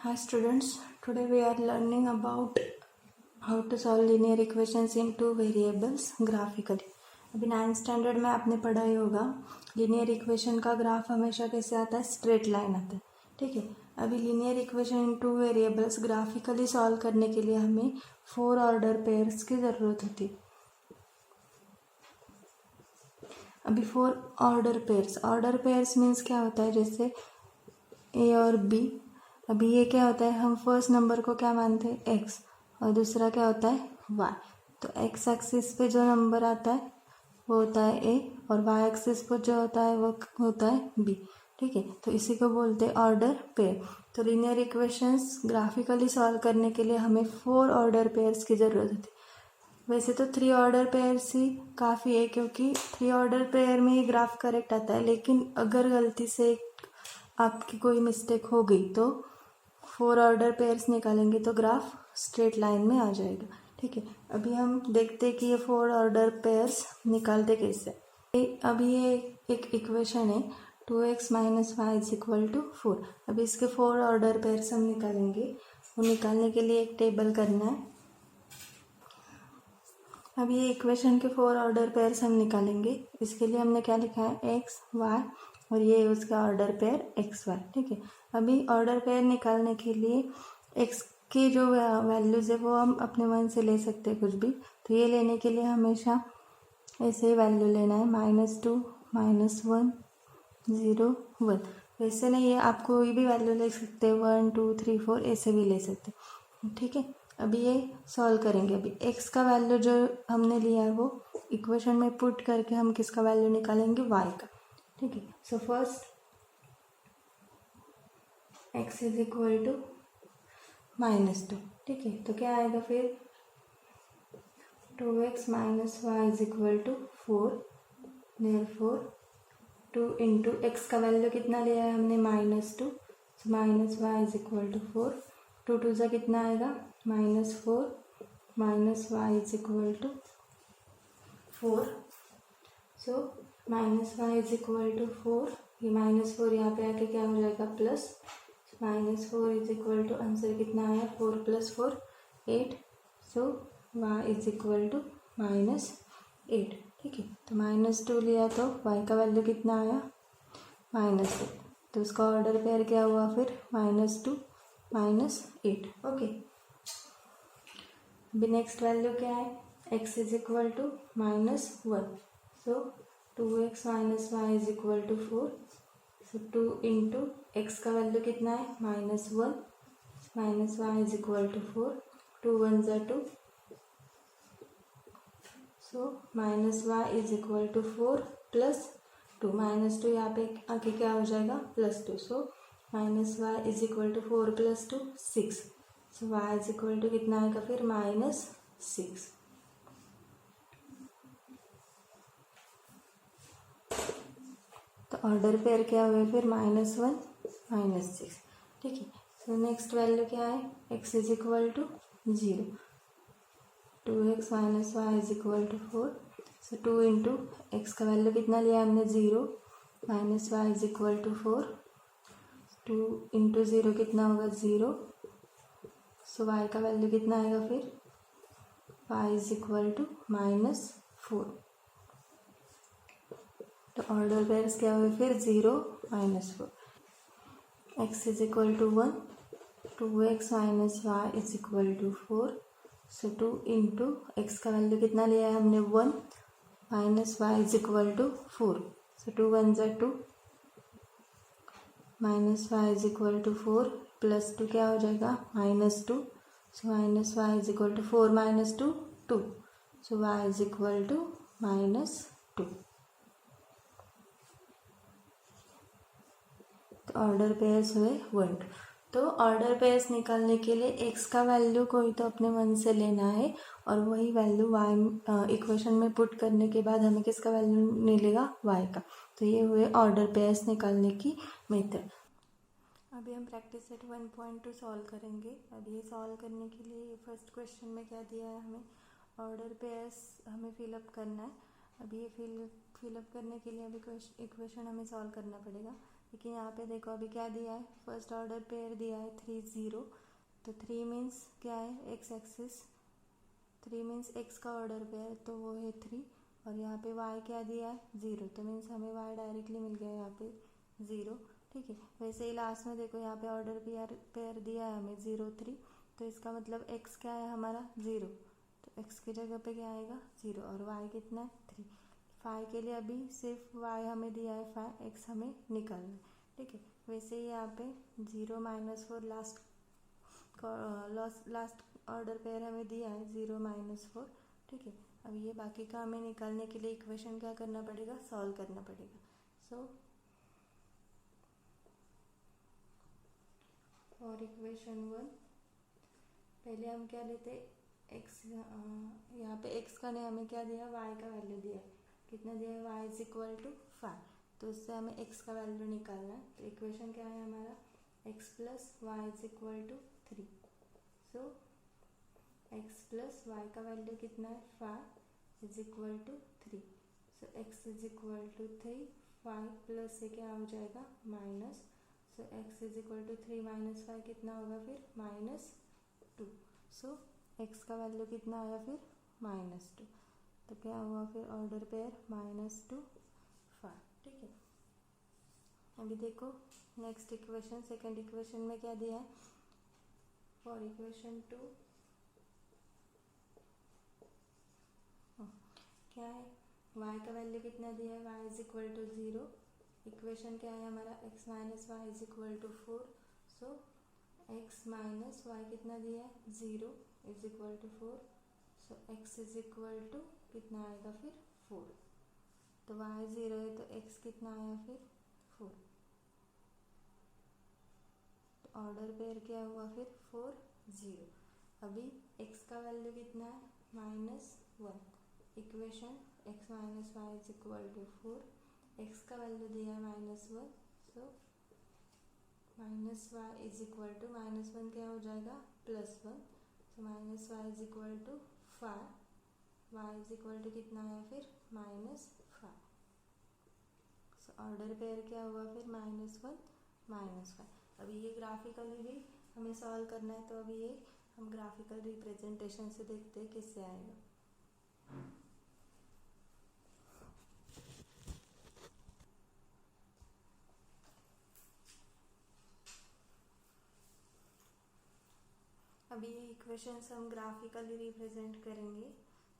Hi students, today we are learning about how to solve linear equations in two variables graphically. अभी 9th standard में आपने पढ़ा ही होगा linear equation का graph हमेशा कैसे आता है, स्ट्रेट लाइन आता है. ठीक है. अभी linear equation in two variables graphically solve करने के लिए हमें 4 ऑर्डर पेयर्स की ज़रूरत होती है. अभी 4 ऑर्डर पेयर्स मीन्स क्या होता है, जैसे ए और बी. अभी ये क्या होता है, हम फर्स्ट नंबर को क्या मानते हैं, एक्स, और दूसरा क्या होता है, वाई. तो एक्स एक्सिस पे जो नंबर आता है वो होता है ए, और वाई एक्सिस पर जो होता है वो होता है बी. ठीक है. तो इसी को बोलते हैं ऑर्डर पेयर. तो लीनियर इक्वेशंस ग्राफिकली सॉल्व करने के लिए हमें 4 ऑर्डर पेयर्स की ज़रूरत होती है. वैसे तो 3 ऑर्डर पेयर्स ही काफ़ी है, क्योंकि 3 ऑर्डर पेयर में ही ग्राफ करेक्ट आता है. लेकिन अगर गलती से आपकी कोई मिस्टेक हो गई तो 4 ऑर्डर पेयर्स निकालेंगे तो ग्राफ स्ट्रेट लाइन में आ जाएगा. ठीक है. अभी हम देखते हैं कि ये 4 ऑर्डर पेयर्स निकालते कैसे. अभी ये एक इक्वेशन है 2x minus y is equal to 4. अभी इसके 4 ऑर्डर पेयर्स हम निकालेंगे. वो निकालने के लिए एक टेबल करना है. अभी ये इक्वेशन के 4 ऑर्डर पेयर्स हम निकालेंगे. इसके लिए हमने क्या लिखा है, एक्स वाई, और ये उसका ऑर्डर पेयर एक्स वाई. ठीक है. अभी ऑर्डर पेयर निकालने के लिए एक्स की जो वैल्यूज़ है वो हम अपने मन से ले सकते हैं कुछ भी. तो ये लेने के लिए हमेशा ऐसे ही वैल्यू लेना है, -2, -1, 0, 1. वैसे नहीं है, आप कोई भी वैल्यू ले सकते हैं, 1, 2, 3, 4 ऐसे भी ले सकते हैं. ठीक है. अभी ये सॉल्व kरेंगे. अभी x का वैल्यू जो हमने लिया है वो इक्वेशन में पुट करके हम किसका वैल्यू निकालेंगे, y का. ठीक है. So first x is equal to -2. ठीक है. तो क्या आएगा फिर, 2x minus y is equal to 4. देयरफॉर 2 इंटू एक्स का वैल्यू कितना लिया है हमने, -2. So minus y is equal to 4. 2 2 सा कितना आएगा, -4 minus y is equal to 4. So minus y is equal to 4. ये -4 यहाँ पे आके क्या हो जाएगा, plus. -4 is equal to, answer कितना आया, 4 + 4 8. सो वाई इज इक्वल टू -8. ठीक है. तो -2 लिया तो y का वैल्यू कितना आया, -2. तो उसका ऑर्डर पेयर क्या हुआ फिर, -2 -8. ओके. अभी नेक्स्ट वैल्यू क्या है, x is equal to -1. So 2x minus y is equal to 4. So 2 into x का वैल्यू कितना है, -1 minus y is equal to 4. 2 1 ज़ा 2. So minus y is equal to 4 plus 2. -2 यहाँ पे आके क्या हो जाएगा, +2. So minus y is equal to 4 + 2 6. So y is equal to कितना आएगा फिर, -6. तो ऑर्डर पेयर क्या हुए फिर, -1 -6. ठीक है. सो नेक्स्ट वैल्यू क्या है, x is equal to 0. 2x minus y is equal to 4. So 2 into x का वैल्यू कितना लिया हमने, 0 minus y is equal to 4. 2 into 0 कितना होगा, 0. सो y का वैल्यू कितना आएगा फिर, y इज इक्वल टू -4. तो ऑर्डर पेयर्स क्या हुए फिर, 0 -4. x is equal to 1. 2x minus y is equal to 4. So 2 into x का वैल्यू कितना लिया है हमने, 1 minus y is equal to 4. So 2 1 ज़ा 2 minus y is equal to 4 plus 2 क्या हो जाएगा, -2. So minus y is equal to 4 -2 2. So y is equal to -2. तो ऑर्डर पेयर्स हुए 1. तो ऑर्डर पेयर्स निकालने के लिए एक्स का वैल्यू कोई तो अपने मन से लेना है, और वही वैल्यू वाई इक्वेशन में पुट करने के बाद हमें किसका वैल्यू मिलेगा, वाई का. तो ये हुए ऑर्डर पेयर्स निकालने की मेथड. अभी हम प्रैक्टिस सेट 1.2 सॉल्व करेंगे. अब ये सॉल्व करने के लिए फर्स्ट क्वेश्चन में क्या दिया है हमें, ऑर्डर पेयर्स हमें फिलअप करना है. अभी ये फिलअप करने के लिए अभी इक्वेशन हमें सॉल्व करना पड़ेगा. लेकिन यहाँ पे देखो अभी क्या दिया है, फर्स्ट ऑर्डर पेयर दिया है 3 0, तो 3 मीन्स क्या है, एक्स एक्सिस, 3 मीन्स एक्स का ऑर्डर पेयर, तो वो है 3, और यहाँ पे y क्या दिया है 0, तो मीन्स हमें y डायरेक्टली मिल गया यहाँ पे 0। ठीक है, वैसे ही लास्ट में देखो यहाँ पे ऑर्डर पेयर दिया है हमें 0 3, तो इसका मतलब x क्या है हमारा 0, तो x की जगह पे क्या आएगा 0, और y कितना है 3। फाइव के लिए अभी सिर्फ y हमें दिया है 5, x हमें निकालना है। ठीक है, वैसे ही यहाँ पे 0 -4 लास्ट ऑर्डर पेयर हमें दिया है 0 -4। ठीक है, अब ये बाकी का हमें निकालने के लिए इक्वेशन क्या करना पड़ेगा, सॉल्व करना पड़ेगा। सो फॉर इक्वेशन 1 पहले हम क्या लेते, x, यहाँ पे x का नहीं, हमें क्या दिया, y का वैल्यू दिया है, कितना दिया है, y = 5, तो उससे हमें x का वैल्यू निकालना है। तो इक्वेशन क्या है हमारा, x + y = 3, सो x + y का वैल्यू कितना है 5 = 3, सो x = 3, 5 प्लस से क्या हो जाएगा माइनस, सो x = 3 - 5 कितना होगा फिर -2, सो x का वैल्यू कितना आया फिर -2, तो क्या हुआ फिर ऑर्डर पेयर -2 5। ठीक है, अभी देखो नेक्स्ट इक्वेशन, सेकंड इक्वेशन में क्या दिया है, फॉर इक्वेशन 2 क्या है, y का वैल्यू कितना दिया है, y = 0, इक्वेशन क्या है हमारा, x - y = 4, so x - y कितना दिया है 0 = 4, सो x कितना आएगा फिर 4, तो y 0 है तो x कितना आया फिर 4, तो ऑर्डर पेयर क्या हुआ फिर 4 0। अभी x का वैल्यू कितना है -1, इक्वेशन x - y = 4, x का वैल्यू दिया है -1, सो -y -1 क्या हो जाएगा +1, तो -y = 5, y कितना आया फिर -5, सो ऑर्डर पेयर क्या हुआ फिर -1 -5। अभी ये ग्राफिकली भी हमें सॉल्व करना है, तो अभी ये हम ग्राफिकल रिप्रेजेंटेशन से देखते हैं किससे आएगा। अभी ये इक्वेशंस हम ग्राफिकली रिप्रेजेंट करेंगे।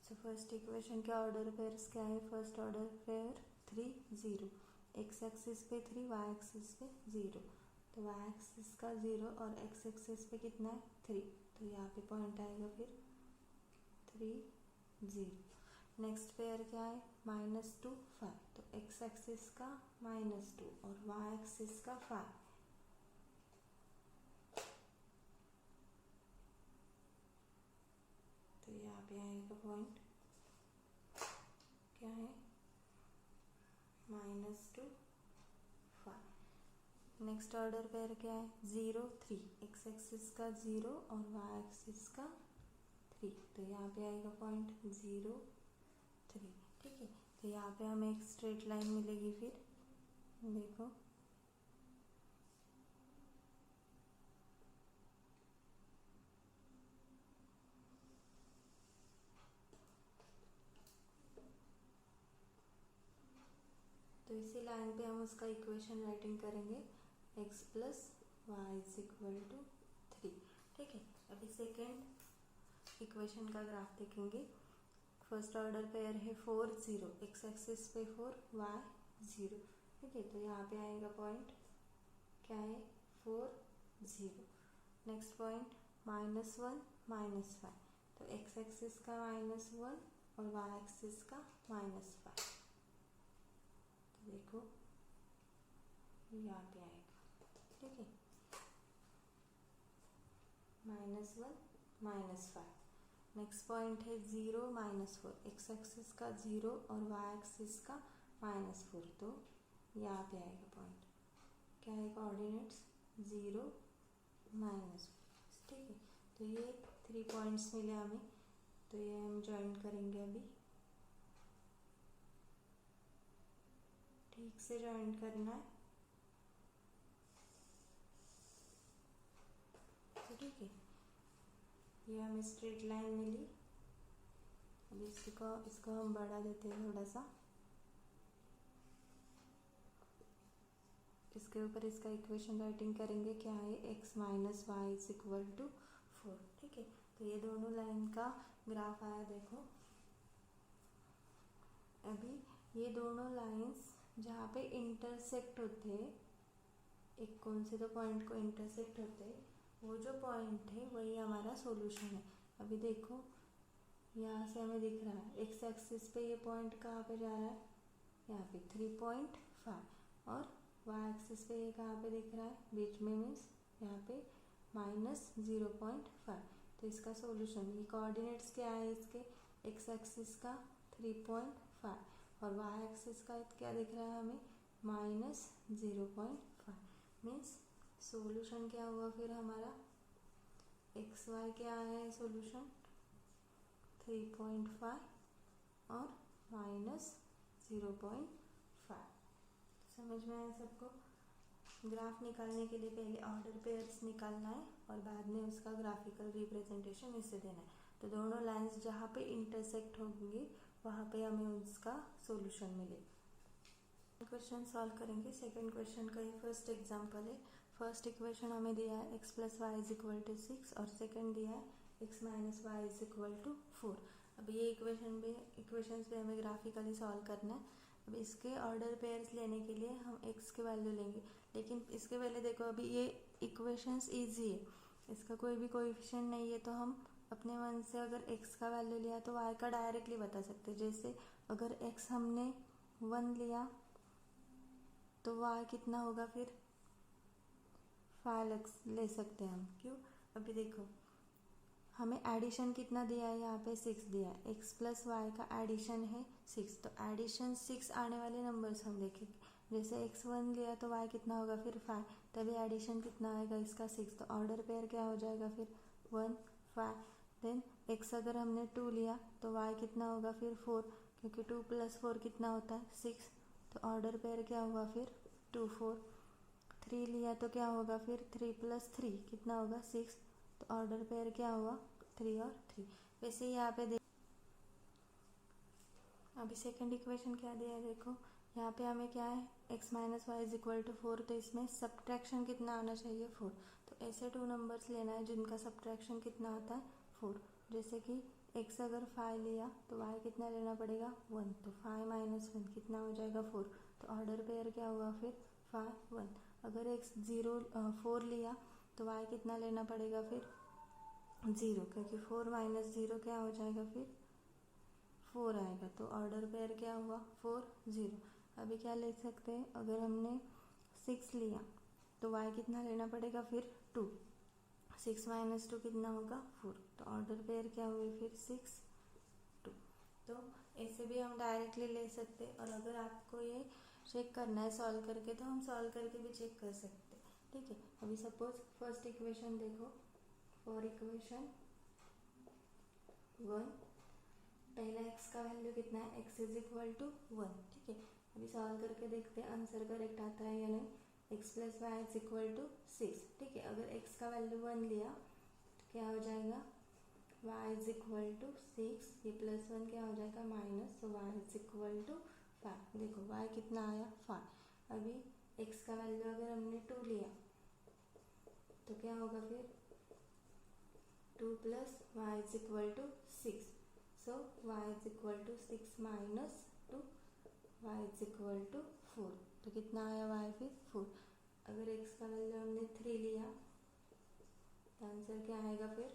सो फर्स्ट इक्वेशन के ऑर्डर पेयर्स क्या है, first order pair 3 0, x axis पे 3, वाई एक्सिस पे 0, तो वाई एक्सिस का 0 और एक्स एक्सिस पे कितना है 3, तो यहाँ पे पॉइंट आएगा फिर 3 0। नेक्स्ट पेयर क्या है -2 5, तो एक्स एक्सिस का -2 और वाई एक्सिस का 5, तो यहाँ पे आएगा पॉइंट क्या है -2 5। नेक्स्ट ऑर्डर पेयर क्या है 0 3, एक्स एक्सिस का 0 और वाई एक्सिस का 3, तो यहाँ पे आएगा पॉइंट 0 3। ठीक है, तो यहाँ पे हमें एक स्ट्रेट लाइन मिलेगी फिर, देखो तो इसी लाइन पे हम उसका इक्वेशन राइटिंग करेंगे x + y = 3। ठीक है, अभी सेकेंड इक्वेशन का ग्राफ देखेंगे। फर्स्ट ऑर्डर पेयर है 4 0, एक्स एक्सिस पे 4, y 0। ठीक है, तो यहाँ पे आएगा पॉइंट क्या है 4 0। नेक्स्ट पॉइंट -1 -5, तो एक्स एक्सिस का -1 और वाई एक्सिस का -5, देखो यहाँ पे आएगा। ठीक है, -1 -5। नेक्स्ट पॉइंट है 0 -4, एक्स एक्सिस का 0 और वाई एक्सिस का -4, तो यहाँ पे आएगा पॉइंट क्या है, कोऑर्डिनेट्स 0 -4। ठीक है, तो ये 3 पॉइंट्स मिले हमें, तो ये हम ज्वाइन करेंगे अभी, ठीक से ज्वाइन करना है। ठीक है, ये हमें स्ट्रेट लाइन मिली। अब इसको हम बढ़ा देते हैं थोड़ा सा, इसके ऊपर इसका इक्वेशन राइटिंग करेंगे, क्या है, x minus y is equal to 4। ठीक है, तो ये दोनों लाइन का ग्राफ आया देखो। अभी ये दोनों लाइंस जहाँ पे इंटरसेक्ट होते हैं, एक कौन से दो पॉइंट को इंटरसेक्ट होते हैं, वो जो पॉइंट है वही हमारा सॉल्यूशन है। अभी देखो यहाँ से हमें दिख रहा है एक्स एक्सिस पे ये पॉइंट कहाँ पे जा रहा है, यहाँ पे 3.5, और वाई एक्सिस पे ये कहाँ पे दिख रहा है, बीच में, मीन्स यहाँ पे -0.5। तो इसका सॉल्यूशन, ये कोऑर्डिनेट्स क्या है इसके, एक्स एक्सिस का 3.5 और वाई एक्सिस का क्या दिख रहा है हमें, -0.5। मीन्स सॉल्यूशन क्या हुआ फिर हमारा, एक्स वाई क्या है सॉल्यूशन, 3.5 और -0.5। समझ में आया सबको। ग्राफ निकालने के लिए पहले ऑर्डर पेयर्स निकालना है और बाद में उसका ग्राफिकल रिप्रेजेंटेशन इससे देना है। तो दोनों लाइंस जहाँ पे इंटरसेक्ट होंगी वहाँ पे हमें उसका सॉल्यूशन मिले। क्वेश्चन सॉल्व करेंगे। सेकंड क्वेश्चन का ये फर्स्ट एग्जांपल है। फर्स्ट इक्वेशन हमें दिया है x plus y is equal to 6 और सेकंड दिया है x minus y is equal to 4। अब ये इक्वेशंस पे हमें ग्राफिकली सॉल्व करना है। अब इसके ऑर्डर पेयर्स लेने के लिए हम x के वैल्यू लेंगे, लेकिन इसके पहले देखो अभी ये इक्वेशंस ईजी है, इसका कोई भी कोएफिशिएंट नहीं है, तो हम अपने मन से अगर x का वैल्यू लिया तो y का डायरेक्टली बता सकते हैं। जैसे अगर x हमने 1 लिया तो y कितना होगा, फिर 5 ले सकते हैं हम। क्यों, अभी देखो हमें एडिशन कितना दिया है, यहाँ पे 6 दिया है, x प्लस वाई का एडिशन है 6, तो एडिशन 6 आने वाले नंबर्स हम देखेंगे। जैसे x 1 लिया तो y कितना होगा, फिर 5, तभी एडिशन कितना आएगा इसका 6, तो ऑर्डर पेयर क्या हो जाएगा फिर 1 5। देन x अगर हमने 2 लिया तो y कितना होगा फिर 4, क्योंकि 2 प्लस 4 कितना होता है 6, तो ऑर्डर पेयर क्या हुआ फिर 2 4। 3 लिया तो क्या होगा फिर 3 प्लस 3 कितना होगा 6, तो ऑर्डर पेयर क्या हुआ 3 और 3। वैसे यहाँ पे देख, अभी सेकंड इक्वेशन क्या दिया है देखो, यहाँ पे हमें क्या है x minus y is equal to 4, तो इसमें सब्ट्रैक्शन कितना आना चाहिए 4। तो ऐसे 2 नंबर्स लेना है जिनका सब्ट्रैक्शन कितना होता है 4। जैसे कि x अगर 5 लिया तो y कितना लेना पड़ेगा 1, तो 5 माइनस 1 कितना हो जाएगा 4, तो ऑर्डर पेयर क्या हुआ फिर 5 1। अगर x 4 लिया तो y कितना लेना पड़ेगा फिर 0, क्योंकि 4 माइनस 0 क्या हो जाएगा फिर 4 आएगा, तो ऑर्डर पेयर क्या हुआ 4 0। अभी क्या ले सकते हैं, अगर हमने 6 लिया तो y कितना लेना पड़ेगा फिर 2, 6 माइनस 2 कितना होगा 4, तो ऑर्डर पेयर क्या हुए फिर 6 2। तो ऐसे भी हम डायरेक्टली ले सकते हैं, और अगर आपको ये चेक करना है सॉल्व करके तो हम सॉल्व करके भी चेक कर सकते हैं। ठीक है, अभी सपोज फर्स्ट इक्वेशन देखो, फॉर इक्वेशन 1 पहला x का वैल्यू कितना है, x इज इक्वल टू 1। ठीक है, अभी सॉल्व करके देखते हैं आंसर करेक्ट आता है या नहीं। x plus y is equal to 6। ठीक है, अगर x का वैल्यू 1 लिया तो क्या हो जाएगा y इज इक्वल टू 6, ये प्लस 1 क्या हो जाएगा माइनस, तो y इज इक्वल टू 5। देखो y कितना आया 5। अभी x का वैल्यू अगर हमने 2 लिया तो क्या होगा फिर 2 plus y is equal to 6, so y is equal to 6 minus 2, y is equal to 4, तो कितना आया y फिर 4। अगर x का वैल्यू हमने 3 लिया तो आंसर क्या आएगा फिर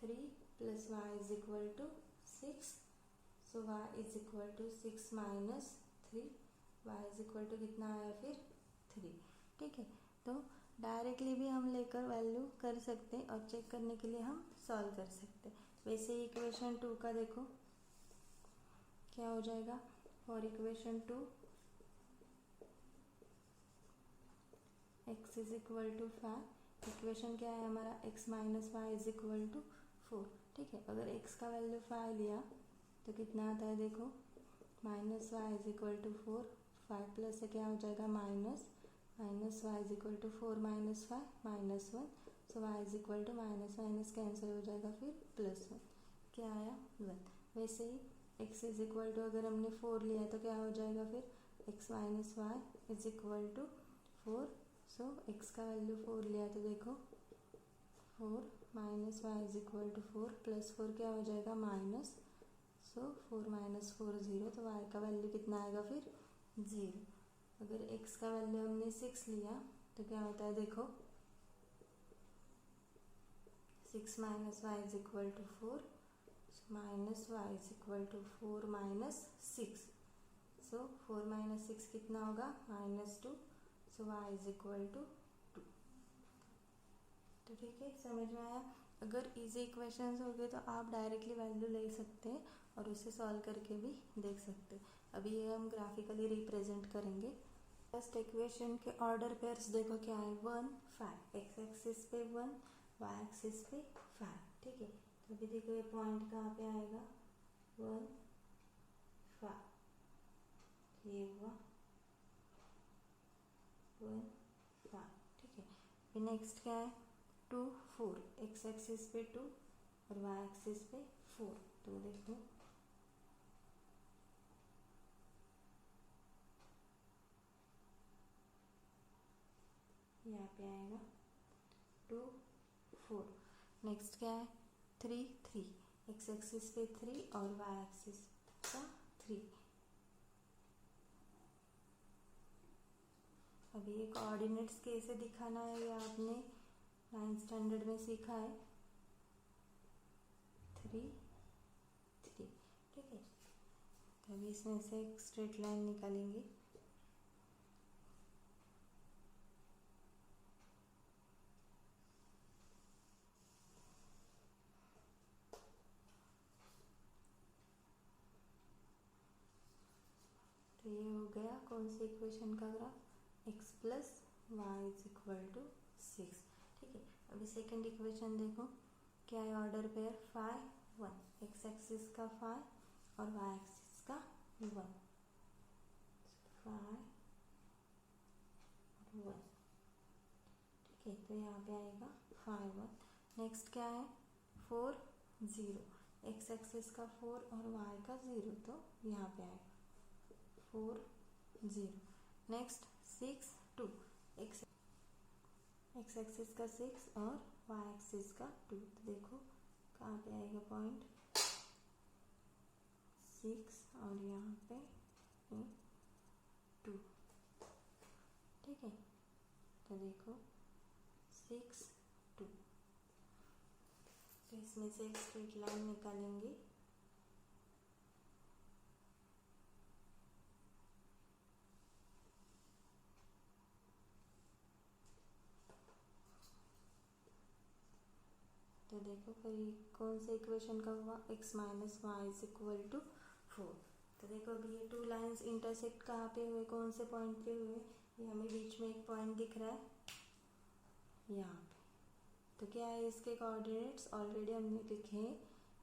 3 plus y is equal to 6, so y is equal to 6 minus 3, y is equal to कितना आया फिर 3। ठीक है, तो डायरेक्टली भी हम लेकर वैल्यू कर सकते हैं और चेक करने के लिए हम सॉल्व कर सकते हैं। वैसे ही इक्वेशन 2 का देखो क्या हो जाएगा, for equation 2 x is equal to 5। Equation क्या है हमारा x minus y is equal to 4। ठीक है, अगर x का वैल्यू 5 लिया तो कितना आता है देखो minus y is equal to 4, 5 plus से क्या हो जाएगा minus y is equal to 4 minus 5 minus 1, so y is equal to minus minus cancel हो जाएगा, फिर प्लस 1, क्या आया 1। वैसे ही x इज इक्वल टू अगर हमने 4 लिया तो क्या हो जाएगा फिर x minus y is equal to 4। So x का वैल्यू 4 लिया तो देखो 4 minus y is equal to 4 plus 4 क्या हो जाएगा माइनस। सो 4 माइनस 4 0, तो y का वैल्यू कितना आएगा फिर 0। अगर x का वैल्यू हमने 6 लिया तो क्या होता है देखो 6 minus y is equal to 4, minus y is equal to 4 minus 6। So 4 minus 6 कितना होगा -2। So y is equal to 2। तो ठीक है, समझ में आया। अगर इजी इक्वेशंस हो गए तो आप डायरेक्टली वैल्यू ले सकते हैं और उसे सॉल्व करके भी देख सकते हैं। अभी ये हम ग्राफिकली रिप्रेजेंट करेंगे। फर्स्ट इक्वेशन के ऑर्डर पेयर्स देखो क्या है 1 5, एक्स एक्सिस पे 1, वाई एक्सिस पे 5। ठीक है, तो अभी देखो ये पॉइंट कहाँ पे आएगा 1 5, ये हुआ 1 5। ठीक है, फिर नेक्स्ट क्या है 2 4, एक्स एक्सिस पे 2 और वाई एक्सिस पे 4। तो देखो यहाँ पे आएगा 2 4। नेक्स्ट क्या है 3 3, एक्स एक्सिस पे 3 और वाई एक्सिस का 3। अभी ये कोऑर्डिनेट्स कैसे दिखाना है ये आपने 9th स्टैंडर्ड में सीखा है 3 3। ठीक है, तो अभी इसमें से एक स्ट्रेट लाइन निकालेंगे। तो ये हो गया कौन सी इक्वेशन का graph x plus y is equal to 6। ठीक है, अभी सेकेंड इक्वेशन देखो क्या है ऑर्डर पेयर 5 1, एक्स एक्सिस का 5 और वाई एक्सिस का 1, 5 1। ठीक है, तो यहाँ पे आएगा 5 1। नेक्स्ट क्या है 4 0, एक्स एक्सिस का 4 और वाई का 0, तो यहाँ पे आएगा 4 0। नेक्स्ट 6 2, एक्स एक्सिस का 6 और वाई एक्सिस का 2। तो देखो कहाँ पे आएगा पॉइंट 6 और यहाँ पे 2। ठीक है, तो देखो 6 2। तो इसमें से एक स्ट्रेट लाइन निकालेंगे। तो देखो फिर कौन से इक्वेशन का हुआ x minus y is equal to 4। तो देखो अभी ये 2 लाइंस इंटरसेक्ट कहाँ पे हुए, कौन से पॉइंट पे हुए, ये हमें बीच में एक पॉइंट दिख रहा है यहाँ पे। तो क्या है इसके कोऑर्डिनेट्स ऑलरेडी हमने लिखे हैं,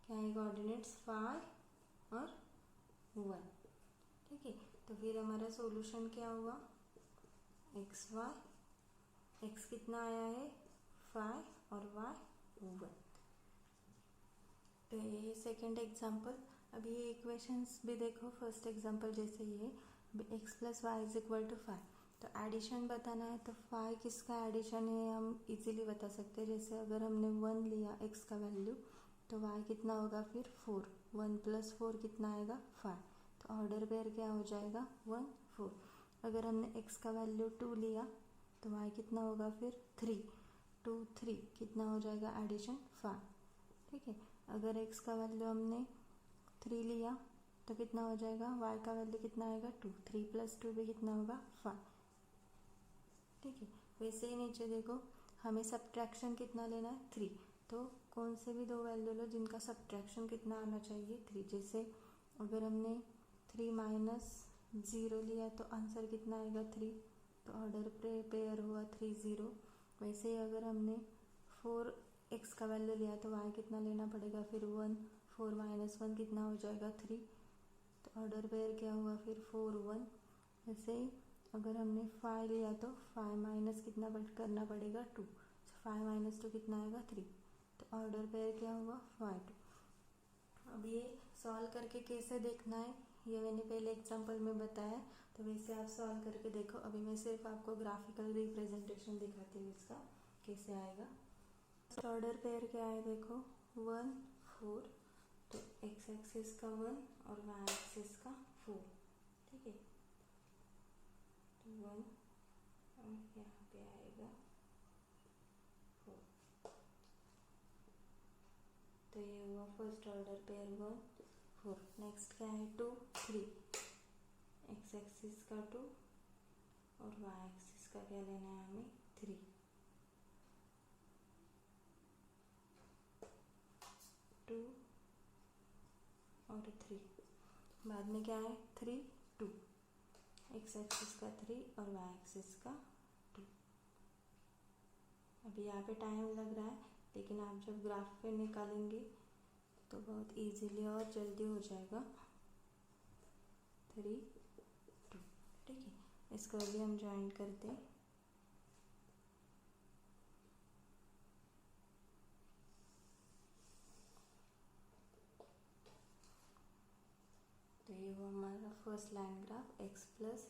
क्या है कोऑर्डिनेट्स 5 और 1। ठीक है, तो फिर हमारा सॉल्यूशन क्या हुआ एक्स वाई, एक्स कितना आया है 5 और वाई 1। तो ये सेकेंड एग्जाम्पल। अभी ये इक्वेशंस भी देखो, फर्स्ट एग्जाम्पल जैसे ये x plus y is equal to 5, तो एडिशन बताना है तो 5 किसका एडिशन है हम इजीली बता सकते हैं। जैसे अगर हमने 1 लिया x का वैल्यू तो y कितना होगा फिर 4, 1 प्लस 4 कितना आएगा 5, तो ऑर्डर पेयर क्या हो जाएगा 1 4। अगर हमने x का वैल्यू 2 लिया तो y कितना होगा फिर 3, 2 3 कितना हो जाएगा एडिशन 5। ठीक है, अगर x का वैल्यू हमने 3 लिया तो कितना हो जाएगा y का वैल्यू कितना आएगा 2, 3 प्लस 2 भी कितना होगा 5। ठीक है, वैसे ही नीचे देखो हमें सब्ट्रैक्शन कितना लेना है 3, तो कौन से भी दो वैल्यू लो जिनका सब्ट्रैक्शन कितना आना चाहिए 3। जैसे अगर हमने 3 माइनस 0 लिया तो आंसर कितना आएगा 3, तो ऑर्डर पेयर हुआ 3 0। वैसे ही अगर हमने 4 x का वैल्यू लिया तो y कितना लेना पड़ेगा फिर 1, 4 माइनस 1 कितना हो जाएगा 3, तो ऑर्डर पेयर क्या हुआ फिर 4 1। वैसे ही अगर हमने 5 लिया तो 5 माइनस कितना करना पड़ेगा 2, 5 माइनस 2 कितना आएगा 3, तो ऑर्डर पेयर क्या हुआ 5 2। अब ये सॉल्व करके कैसे देखना है ये मैंने पहले एग्जांपल में बताया, तो वैसे आप सॉल्व करके देखो। अभी मैं सिर्फ आपको ग्राफिकल रिप्रेजेंटेशन दिखाती हूँ इसका कैसे आएगा। ऑर्डर पेयर क्या है देखो 1 4, तो एक्स एक्सिस का 1 और वाई एक्सिस का 4, ठीक है। तो 1 और यहाँ पे आएगा 4, तो ये हुआ फर्स्ट ऑर्डर पेयर 1 4। नेक्स्ट क्या है 2 3, एक्स एक्सिस का 2 और वाई एक्सिस का क्या लेना है हमें 3, 2 और 3। बाद में क्या है 3 2, एक्स एक्सिस का 3 और वाई एक्सिस का 2। अभी यहाँ पे टाइम लग रहा है, लेकिन आप जब ग्राफ पे निकालेंगे तो बहुत इजीली और जल्दी हो जाएगा। 3 2, ठीक है। इसको अभी हम ज्वाइन करते हैं। तो ये वो हमारा first line graph x plus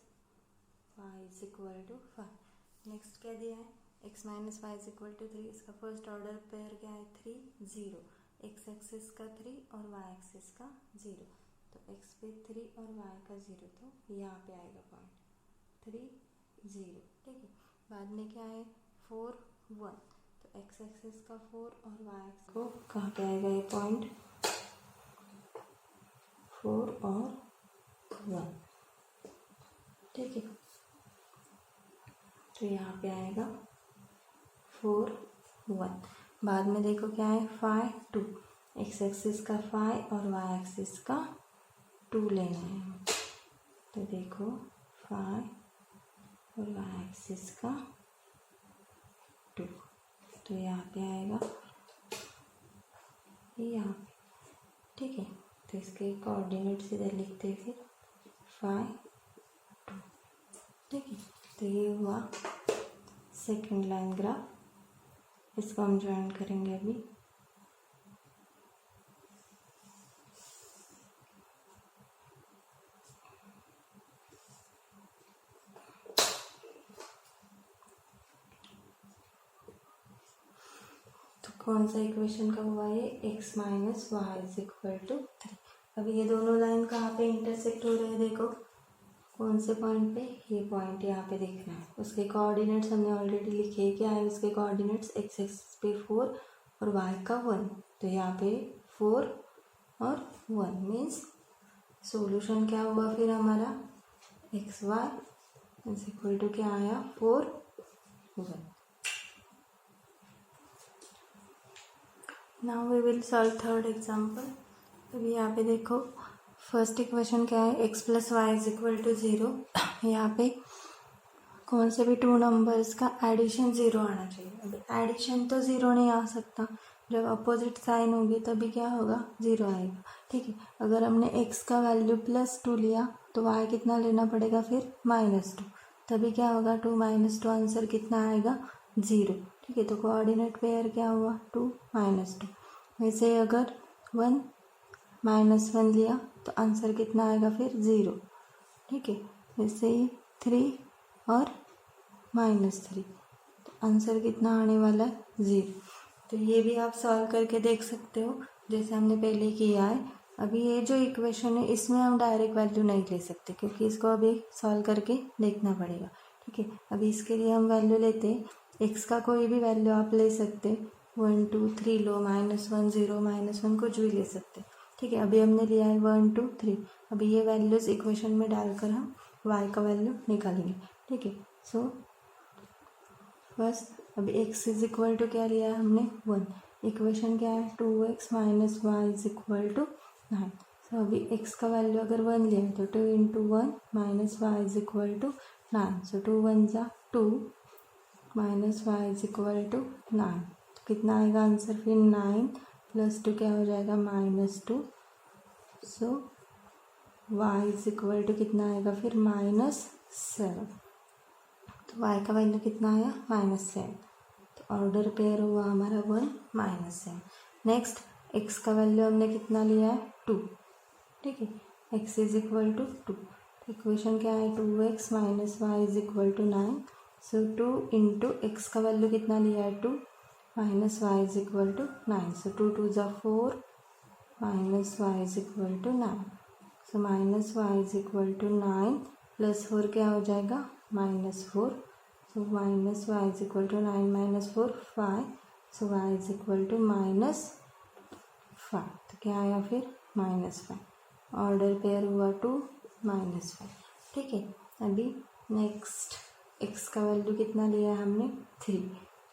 y is equal to 5। Next क्या दिया है x minus y is equal to 3। इसका फर्स्ट ऑर्डर पेयर क्या है 3 0, एक्स एक्सिस का 3 और वाई एक्सिस का 0, तो x पे 3 और y का 0, तो यहाँ पे आएगा पॉइंट 3 0, ठीक है। बाद में क्या है 4 1, तो x एक्सिस का 4 और y एक्सिस को कहाँ पे आएगा ये पॉइंट 4 और 1, ठीक है। तो यहाँ पे आएगा 4 1। बाद में देखो क्या है 5 2, एक्स एक्सिस का 5 और वाई एक्सिस का 2 लेना है, तो देखो 5 और वाई एक्सिस का 2, तो यहाँ पे आएगा यहाँ पे, ठीक है। तो इसके कोऑर्डिनेट्स इधर लिखते हैं फिर 5 2, ठीक है। तो ये हुआ सेकंड लाइन ग्राफ, इसको हम ज्वाइन करेंगे अभी। तो कौन सा इक्वेशन का हुआ ये x minus y is equal to 3। अभी ये दोनों लाइन कहाँ पे इंटरसेक्ट हो रहे हैं देखो, कौन से पॉइंट पे, ये पॉइंट यहाँ पे देखना है। उसके कोऑर्डिनेट्स हमने ऑलरेडी लिखे, क्या है उसके कोऑर्डिनेट्स x एक्सिस पे 4 और y का 1, तो यहाँ पे 4 और 1 मीन्स सॉल्यूशन क्या हुआ फिर हमारा x y is equal to क्या आया 4 1। Now we will solve third example. अभी यहाँ पे देखो फर्स्ट इक्वेशन क्या है x plus y is equal to 0। यहाँ पे कौन से भी टू नंबर्स का एडिशन 0 आना चाहिए। अभी एडिशन तो 0 नहीं आ सकता, जब अपोजिट साइन होगी तभी क्या होगा 0 आएगा, ठीक है। अगर हमने x का वैल्यू +2 लिया तो y कितना लेना पड़ेगा फिर -2, तभी क्या होगा 2 - 2 आंसर कितना आएगा 0, ठीक है। तो कोऑर्डिनेट पेयर क्या हुआ 2 -2। वैसे अगर 1 -1 लिया तो आंसर कितना आएगा फिर 0, ठीक है। वैसे ही 3 और -3, तो आंसर कितना आने वाला है 0। तो ये भी आप सॉल्व करके देख सकते हो जैसे हमने पहले किया है। अभी ये जो इक्वेशन है इसमें हम डायरेक्ट वैल्यू नहीं ले सकते क्योंकि इसको अभी सॉल्व करके देखना पड़ेगा, ठीक है। अभी इसके लिए हम वैल्यू लेते हैं, एक्स का कोई भी वैल्यू आप ले सकते, 1 2 3 लो, -1 0 -1 कुछ भी ले सकते, ठीक है। अभी हमने लिया है 1 2 3। अभी ये वैल्यूज इक्वेशन में डालकर हम y का वैल्यू निकालेंगे, ठीक है। सो फर्स्ट अभी x इज इक्वल टू क्या लिया है हमने 1, इक्वेशन क्या है 2x minus y is equal to 9। So अभी x का वैल्यू अगर 1 लिया तो 2 × 1 minus y is equal to 9। So 2 1 = 2 minus y is equal to 9, तो कितना आएगा आंसर फिर 9 + 2 क्या हो जाएगा -2। So y is equal to कितना आएगा फिर -7, तो y का वैल्यू कितना आया -7। तो ऑर्डर पेयर हुआ हमारा 1 -7। नेक्स्ट x का वैल्यू हमने कितना लिया है 2, ठीक है, x is equal to 2। Equation क्या है 2x minus y is equal to 9। So 2 into x का वैल्यू कितना लिया है 2 minus y is equal to 9। So 2 2 ज़ा 4 minus y is equal to 9। So minus y is equal to 9 plus 4 क्या हो जाएगा -4। So minus y is equal to 9 minus 4 5। So y is equal to -5। तो क्या आया फिर -5। ऑर्डर पेयर हुआ 2 -5, ठीक है। अभी नेक्स्ट x का वैल्यू कितना लिया है हमने 3।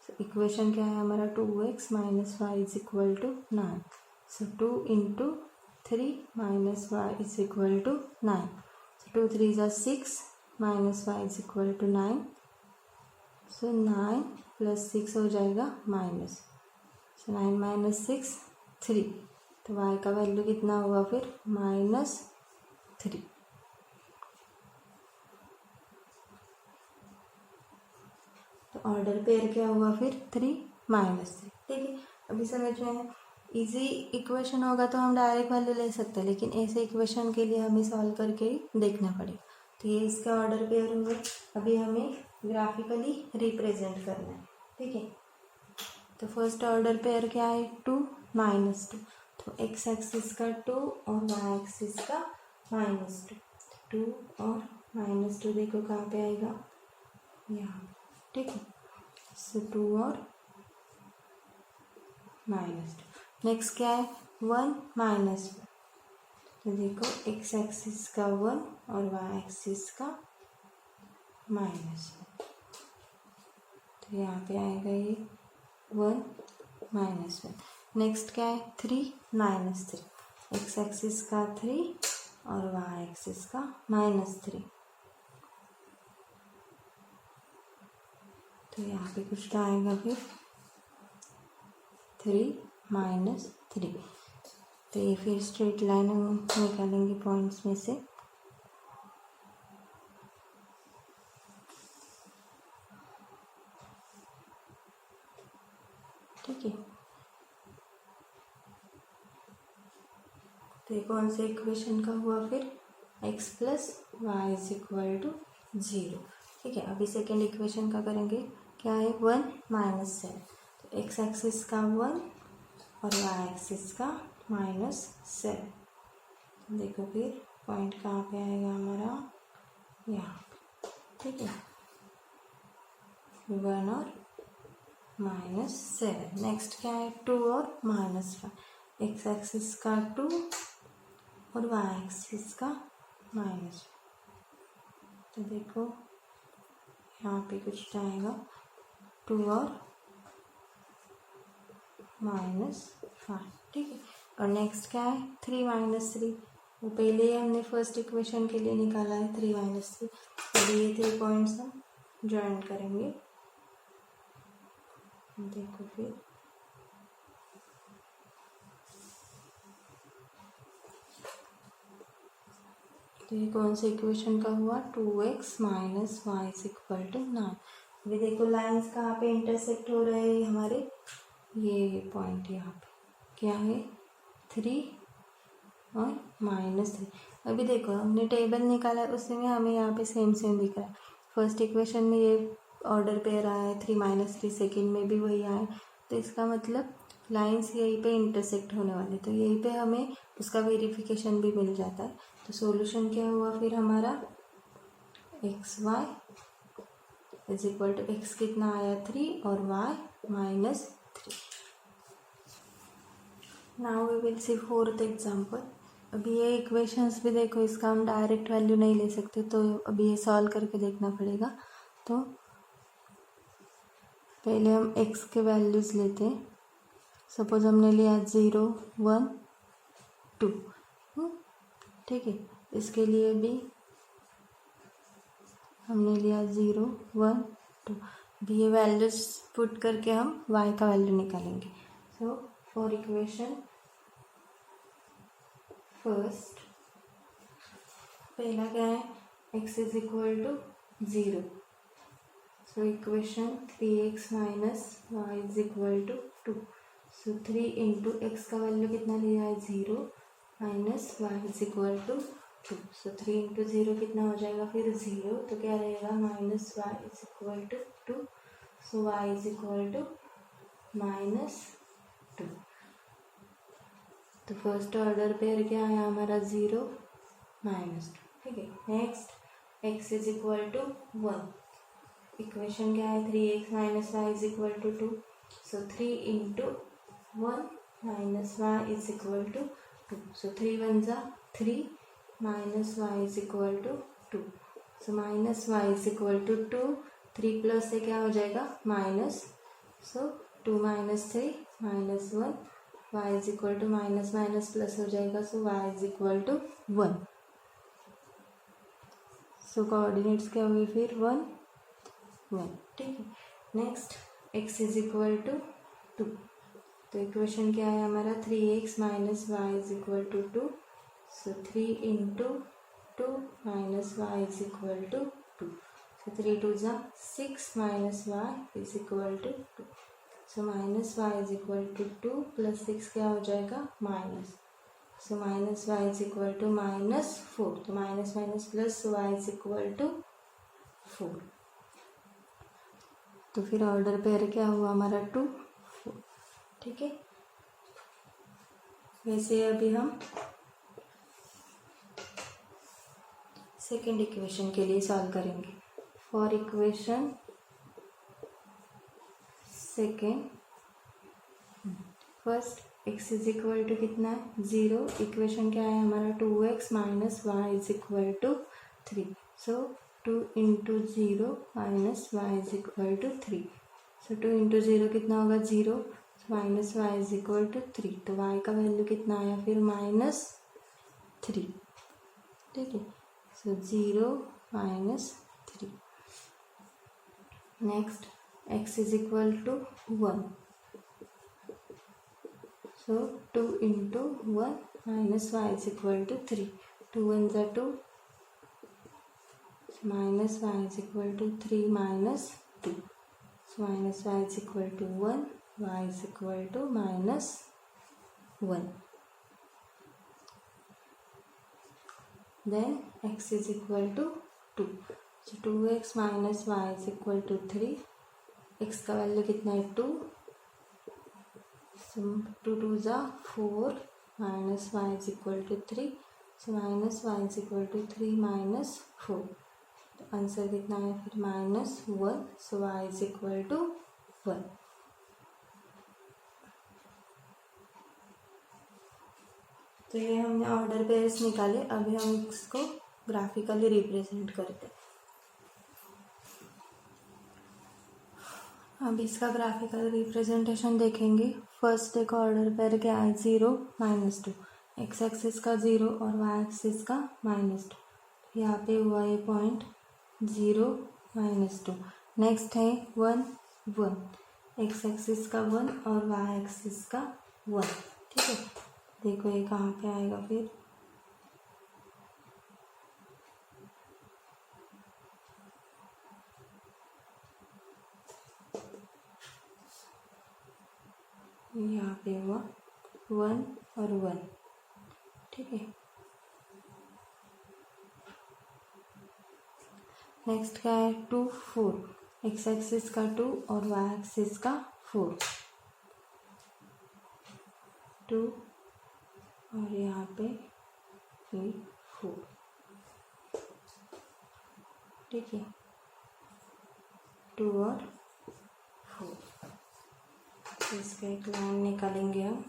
सो इक्वेशन क्या है हमारा 2x minus y is equal to 9। So 2 into 3 minus y is equal to 9। So 2 3 ज़ा 6 minus y is equal to 9। So 9 plus 6 हो जाएगा माइनस। सो 9 माइनस 6 3। तो y का वैल्यू कितना हुआ फिर -3। तो ऑर्डर पेयर क्या हुआ फिर 3 -3, ठीक है। अभी समझ में है। इजी इक्वेशन होगा तो हम डायरेक्ट वैल्यू ले सकते हैं, लेकिन ऐसे इक्वेशन के लिए हमें सॉल्व करके ही देखना पड़ेगा। तो ये इसके ऑर्डर पेयर हुए। अभी हमें ग्राफिकली रिप्रेजेंट करना है, ठीक है। तो फर्स्ट ऑर्डर पेयर क्या है 2 -2। तो x एक्सिस का 2 और y एक्सिस का -2। 2 और -2 देखो कहाँ पे आएगा यहाँ, ठीक है। सो 2 और -2। नेक्स्ट क्या है 1 -1। तो देखो x एक्सिस का 1 और y एक्सिस का -1। तो यहाँ पे आएगा ये 1 -1। नेक्स्ट क्या है 3 -3। x एक्सिस का 3 और y एक्सिस का -3। तो यहाँ पे कुछ क्या आएगा फिर 3 -3। तो ये फिर स्ट्रेट लाइन हम निकालेंगे पॉइंट्स में से। ठीक है, तो ये कौन से इक्वेशन का हुआ फिर x plus y is equal to 0, ठीक है। अभी सेकेंड इक्वेशन का करेंगे, क्या है 1 -7। तो x एक्सिस का 1 और y एक्सिस का -7। देखो फिर पॉइंट कहाँ पे आएगा हमारा यहाँ, ठीक है, 1 और -7। नेक्स्ट क्या है 2 और -5। x एक्सिस का 2 और y एक्सिस का -5। तो देखो यहाँ पे कुछ आएगा 2 और -5, ठीक है। और नेक्स्ट क्या है 3 -3। वो पहले ही हमने फर्स्ट इक्वेशन के लिए निकाला है 3 -3। अभी ये 3 पॉइंट्स हम ज्वाइन करेंगे। देखो फिर तो ये कौन से इक्वेशन का हुआ 2x minus y is equal to 9। अभी देखो लाइंस कहाँ पे इंटरसेक्ट हो रहे हैं हमारे, ये पॉइंट यहाँ पे क्या है 3 और -3। अभी देखो हमने टेबल निकाला है, उसमें हमें यहाँ पे सेम दिख रहा है। फर्स्ट इक्वेशन में ये ऑर्डर पेयर आया है 3 -3, सेकेंड में भी वही आया है। तो इसका मतलब लाइंस यहीं पे इंटरसेक्ट होने वाले, तो यहीं पे हमें उसका वेरिफिकेशन भी मिल जाता है। तो सॉल्यूशन क्या हुआ फिर हमारा xy is equal to x कितना आया 3 और y -3। Now we will see fourth example. अभी ये इक्वेशंस भी देखो, इसका हम डायरेक्ट वैल्यू नहीं ले सकते, तो अभी ये सॉल्व करके देखना पड़ेगा। तो पहले हम x के वैल्यूज़ लेते हैं। सपोज हमने लिया 0 1 2, ठीक है। इसके लिए भी हमने लिया 0 1 2। अभी ये वैल्यूज पुट करके हम y का वैल्यू निकालेंगे। सो फॉर इक्वेशन फर्स्ट पहला क्या है x is equal to 0। So equation 3x minus y is equal to 2. So 3 into x का वैल्यू कितना लिया है 0 minus y is equal to 2. So 3 into 0 कितना हो जाएगा फिर 0, तो क्या रहेगा minus y is equal to 2. So y is equal to minus 2. तो फर्स्ट ऑर्डर पेयर क्या है हमारा 0 माइनस 2. ठीक है. Next x is equal to 1. Equation क्या है 3x minus y is equal to 2. So 3 into 1 minus y is equal to 2. So 3 1 जा 3 minus y is equal to 2. So minus y is equal to 2. 3 plus से क्या हो जाएगा minus. So 2 minus 3 minus 1. Y is equal to minus minus plus हो जाएगा. सो y is equal to 1. So coordinates क्या हुए फिर 1 1. ठीक है. Next x is equal to 2. तो इक्वेशन क्या है हमारा 3x minus y is equal to 2. So 3 into 2 minus y is equal to 2. So 3 2 जा 6 minus y is equal to 2. So minus y is equal to 2 plus 6 क्या हो जाएगा minus. So minus y is equal to minus 4. तो minus minus plus y is equal to 4. तो फिर order pair क्या हुआ हमारा 2 4. ठीक है. वैसे अभी हम सेकेंड इक्वेशन के लिए सॉल्व करेंगे. For equation second first x is equal to कितना है 0. इक्वेशन क्या है हमारा 2x minus y is equal to 3. So 2 into 0 minus y is equal to 3. So 2 into 0 कितना होगा 0. Minus y is equal to 3. तो y का वैल्यू कितना आया फिर माइनस 3. ठीक है. So 0 minus 3. Next x is equal to 1. So 2 into 1 minus y is equal to 3. 2 1 जा 2 minus y is equal to 3 minus 2. So minus y is equal to 1. Y is equal to minus 1. Then x is equal to 2. So 2x minus y is equal to 3. x का value कितना है 2. सो 2 2 जा 4 minus y is equal to 3. So minus y is equal to 3 minus 4. तो answer कितना है फिर minus 1. So y is equal to 1. तो ये हमने ऑर्डर पेयर्स निकाले. अभी हम इसको ग्राफिकली रिप्रेजेंट करते हैं. अब इसका ग्राफिकल रिप्रेजेंटेशन देखेंगे. फर्स्ट देखो ऑर्डर पेयर क्या है 0 माइनस 2. एक्स एक्सिस का 0 और वाई एक्सिस का माइनस 2. यहाँ पे हुआ ये पॉइंट 0 माइनस 2. नेक्स्ट है 1 1. एक्स एक्सिस का 1 और वाई एक्सिस का 1. ठीक है. देखो ये कहाँ पे आएगा फिर यहाँ पे हुआ 1 और 1. ठीक है. नेक्स्ट क्या है 2 4. एक्स एक्सिस का 2 और वाई एक्सिस का 4. 2 और यहाँ पे 4. ठीक है. 2 और 4. इसका एक लाइन निकालेंगे हम.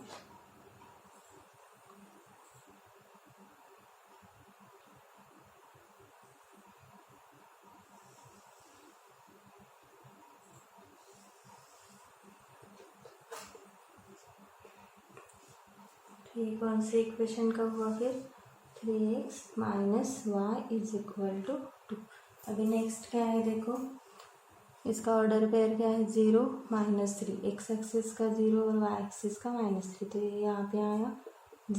ये कौन से इक्वेशन का हुआ फिर 3x minus y is equal to 2. अभी नेक्स्ट क्या है देखो. इसका ऑर्डर पेयर क्या है 0 माइनस 3. एक्स एक्सिस का 0 और वाई एक्सिस का माइनस 3. तो ये यहाँ पे आया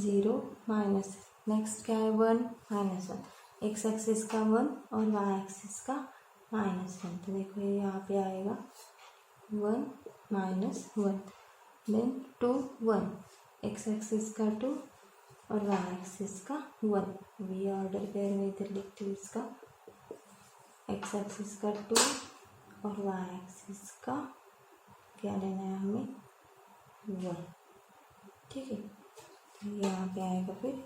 0 माइनस 3. नेक्स्ट क्या है 1 माइनस 1. एक्स एक्सिस का 1 और वाई एक्सिस का -1। तो देखो ये यहाँ पे आएगा 1 -1, देन 2 1, एक्स एक्सिस का 2 और वाई एक्सिस का 1। वी ऑर्डर पेयर में इधर लिखती हूँ इसका, एक्स एक्सिस का 2 और वाई एक्सिस का क्या लेना है हमें, 1। ठीक है, तो यहाँ पे आएगा फिर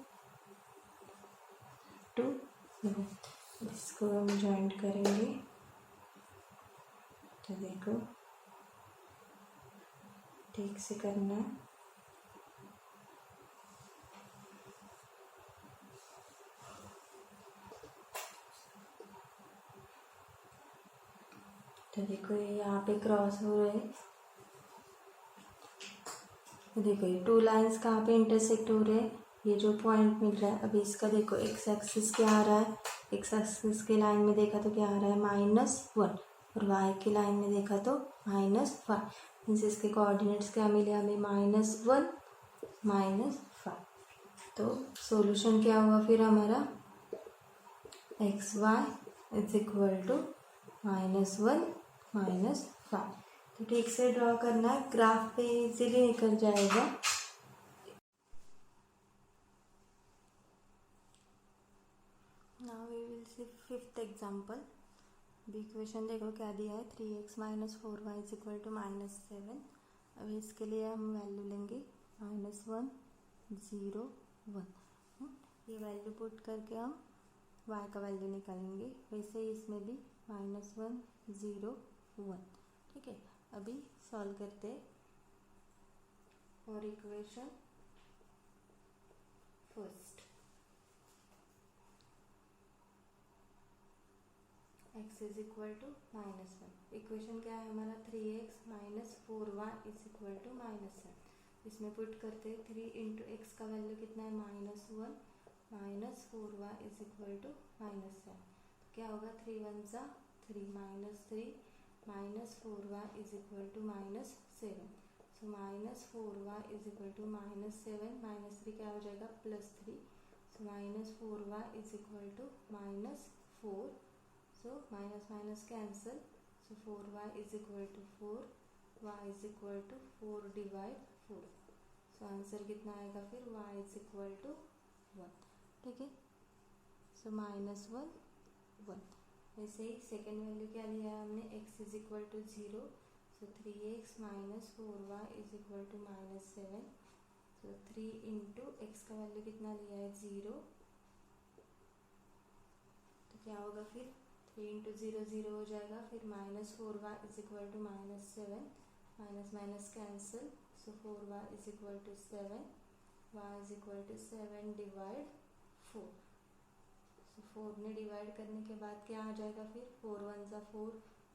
2। इसको हम जॉइंट करेंगे तो देखो ठीक से करना है। तो देखो ये यहाँ पे क्रॉस हो रहे हैं। तो देखो ये 2 लाइंस कहाँ पे इंटरसेक्ट हो रहे हैं, ये जो पॉइंट मिल रहा है। अभी इसका देखो एक्स एक्सिस क्या आ रहा है, एक्स एक्सिस के लाइन में देखा तो क्या आ रहा है -1, और वाई की लाइन में देखा तो -5। मीन्स इसके कोऑर्डिनेट्स क्या मिले हमें, -1 -5। तो सॉल्यूशन क्या हुआ फिर हमारा, x y is equal to -1 -5। तो ठीक से ड्रॉ करना है, ग्राफ पे इजीली निकल जाएगा। Now we will see 5th example. Equation देखो क्या दिया है, 3x - 4y is equal to -7। अभी इसके लिए हम वैल्यू लेंगे -1 0 1। ये वैल्यू पुट करके हम y का वैल्यू निकालेंगे। वैसे ही इसमें भी -1 0 1। ठीक है, अभी सॉल्व करते हैं for equation first. x is equal to -1। Equation क्या है हमारा, 3x - 4y is equal to -7। इसमें पुट करते हैं 3 इंटू एक्स का वैल्यू कितना है, -1 - 4y इज इक्वल टू -7। क्या होगा, 3 1 ज़ा 3 -3 -4y is equal to -7। So -4y is equal to -7 -3 क्या हो जाएगा, +3। So -4y is equal to -4। So minus minus cancel. So 4y is equal to 4, y is equal to 4 divide 4। So answer कितना आएगा फिर, y is equal to 1। ठीक है, सो -1 1। वैसे ही second value क्या लिया है हमने, x is equal to 0। So 3x - 4y is equal to -7। So 3 into x का वैल्यू कितना लिया है, 0। तो क्या होगा फिर, 3 इंटू 0 0 हो जाएगा, फिर -4y is equal to -7, minus minus cancel. So 4y is equal to 7, y is equal to 7 divide 4। So 4 ने डिवाइड करने के बाद क्या आ जाएगा फिर, 4 1 ज़ा 4,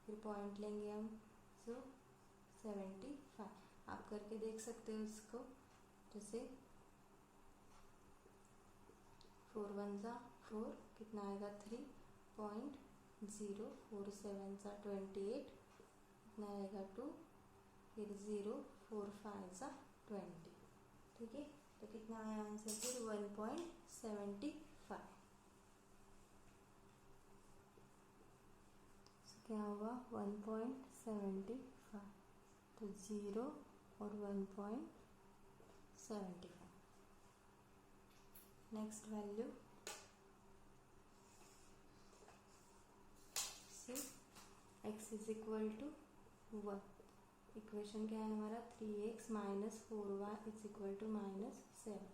फिर पॉइंट लेंगे हम। सो 75। आप करके देख सकते हो इसको, जैसे 4 1 ज़ा 4 कितना आएगा, 3.0। 4 7 ज़ा 28 कितना आएगा, 2। फिर 0 4 5 ज़ा 20। ठीक है, तो कितना आया आंसर फिर, 1.75। क्या होगा, 1.75। तो 0 और 1.75। नेक्स्ट वैल्यू से x is equal to 1। Equation क्या है हमारा, 3x - 4y is equal to -7।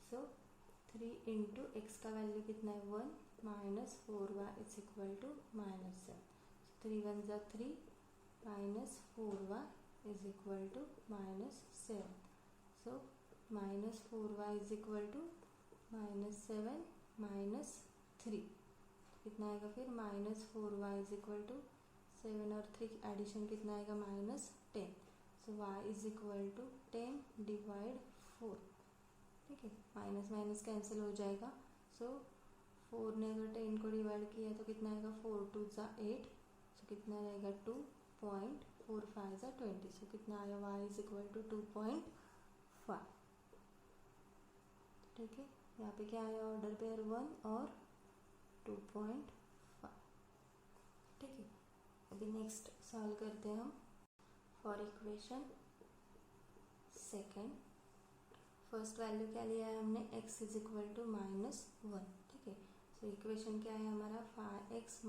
So 3 into x का वैल्यू कितना है, 1 -4y इज इक्वल टू -7। 3 1 ज़ा 3 -4y is equal to -7। So -4y is equal to -7 -3 कितना आएगा फिर, -4y इज इक्वल टू 7 और 3 एडिशन कितना आएगा, -10। So y is equal to 10 divide 4। ठीक है, माइनस माइनस कैंसिल हो जाएगा। सो 4 ने अगर 10 को डिवाइड किया तो कितना आएगा, 4 2 ज़ा 8। सो कितना रहेगा, 2.45 ज़ा 20। सो कितना आया, y इज इक्वल टू 2.5। ठीक है, यहाँ पे क्या आया, ऑर्डर पेयर 1 और 2.5। ठीक है। अभी नेक्स्ट सॉल्व करते हैं हम for equation second. First value क्या लिया है हमने, x इज इक्वल टू -1, ठीक है। सो इक्वेशन क्या है हमारा, 5x -